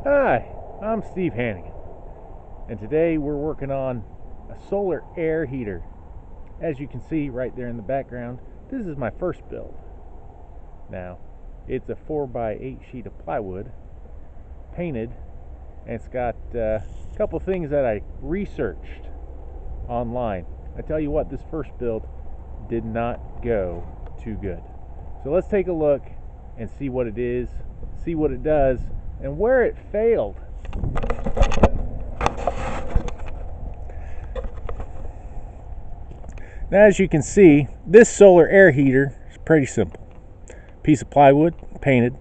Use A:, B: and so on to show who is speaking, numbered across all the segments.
A: Hi, I'm Steve Hannigan, and today we're working on a solar air heater. As you can see right there in the background, this is my first build. Now, it's a 4x8 sheet of plywood, painted, and it's got a couple things that I researched online. I tell you what, this first build did not go too good. So let's take a look and see what it is, see what it does, and where it failed. Now, as you can see, this solar air heater is pretty simple. Piece of plywood, painted.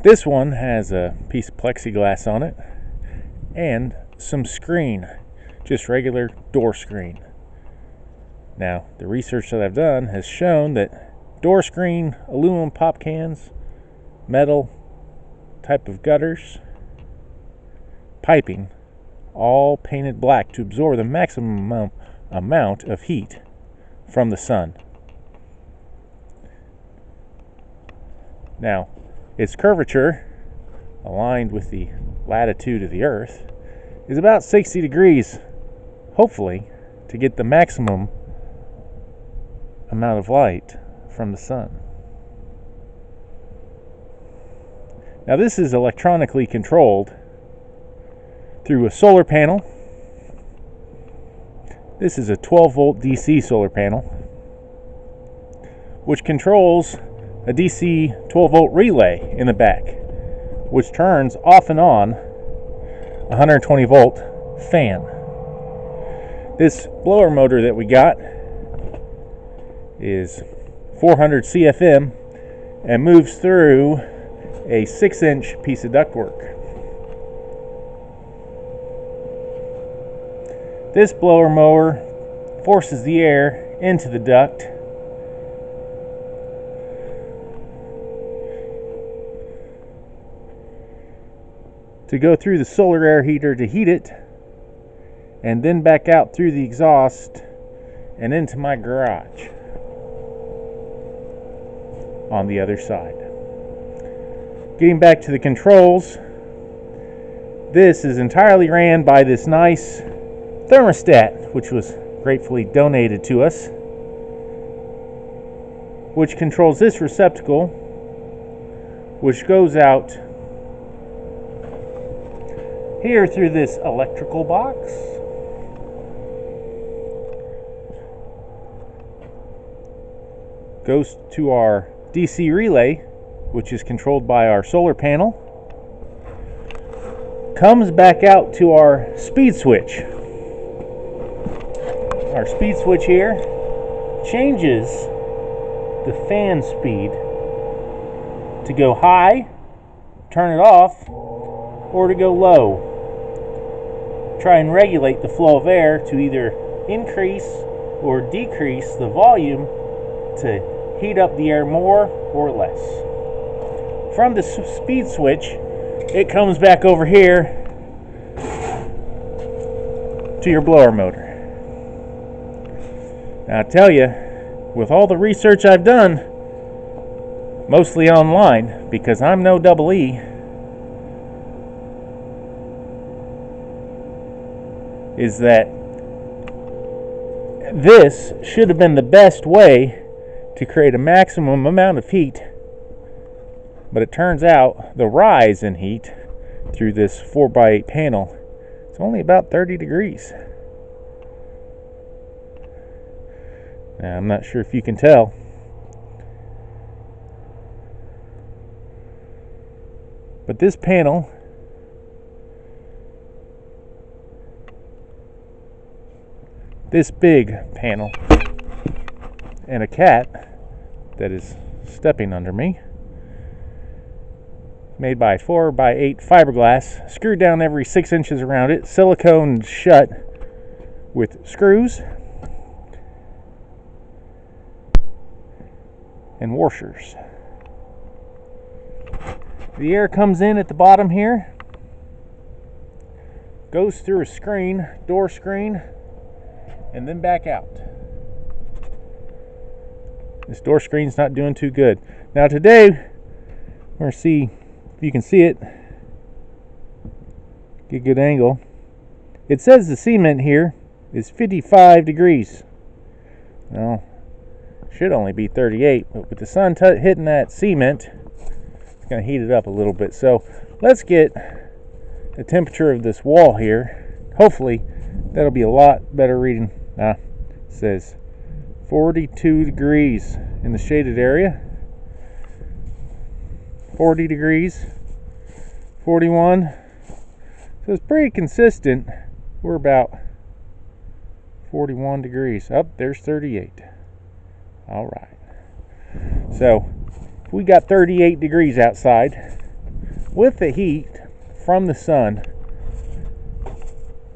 A: This one has a piece of plexiglass on it and some screen, just regular door screen. Now, the research that I've done has shown that door screen, aluminum pop cans, metal type of gutters, piping, all painted black to absorb the maximum amount of heat from the sun. Now, its curvature, aligned with the latitude of the earth, is about 60 degrees, hopefully, to get the maximum amount of light from the sun. Now, this is electronically controlled through a solar panel. This is a 12 volt DC solar panel, which controls a DC 12 volt relay in the back, which turns off and on a 120 volt fan. This blower motor that we got is 400 CFM and moves through a 6-inch piece of ductwork. This blower mower forces the air into the duct to go through the solar air heater to heat it, and then back out through the exhaust and into my garage on the other side. Getting back to the controls, this is entirely ran by this nice thermostat, which was gratefully donated to us, which controls this receptacle, which goes out here through this electrical box, goes to our DC relay, which is controlled by our solar panel, comes back out to our speed switch. Our speed switch here changes the fan speed to go high, turn it off, or to go low. Try and regulate the flow of air to either increase or decrease the volume to heat up the air more or less. From the speed switch, it comes back over here to your blower motor. Now, I tell you, with all the research I've done, mostly online, because I'm no double E, is that this should have been the best way to create a maximum amount of heat, but it turns out the rise in heat through this 4x8 panel is only about 30 degrees. Now, I'm not sure if you can tell, but this panel this big panel and a cat that is stepping under me, made by 4x8 fiberglass, screwed down every 6 inches around it, silicone shut with screws and washers. The air comes in at the bottom here, goes through a screen, door screen, and then back out. This door screen's not doing too good. Now today, we're going to see if you can see it. Get a good angle. It says the cement here is 55 degrees. Well, should only be 38, but with the sun hitting that cement, it's going to heat it up a little bit. So let's get the temperature of this wall here. Hopefully that'll be a lot better reading. It says 42 degrees in the shaded area, 40 degrees, 41. So it's pretty consistent. We're about 41 degrees. There's 38. All right. So if we got 38 degrees outside with the heat from the sun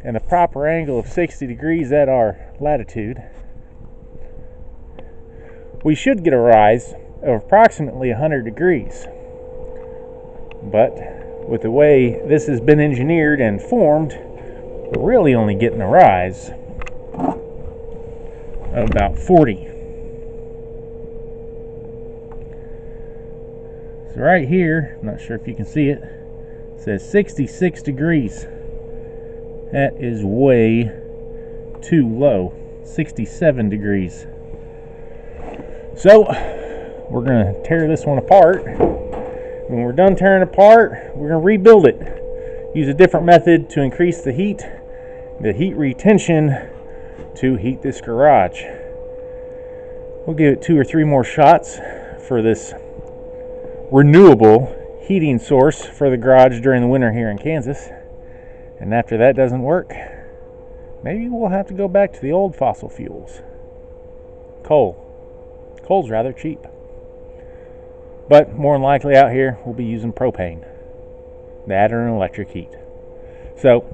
A: and the proper angle of 60 degrees at our latitude, we should get a rise of approximately 100 degrees. But with the way this has been engineered and formed, we're really only getting a rise of about 40. So right here, I'm not sure if you can see it, it says 66 degrees. That is way too low. 67 degrees. So we're going to tear this one apart. When we're done tearing it apart, we're going to rebuild it. Use a different method to increase the heat retention to heat this garage. We'll give it 2 or 3 more shots for this renewable heating source for the garage during the winter here in Kansas. And after that doesn't work, maybe we'll have to go back to the old fossil fuels. Coal. Coal's rather cheap. But more than likely out here, we'll be using propane. That or an electric heat. So,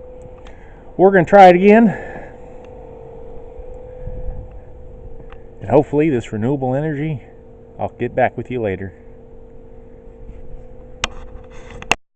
A: we're going to try it again. And hopefully this renewable energy, I'll get back with you later.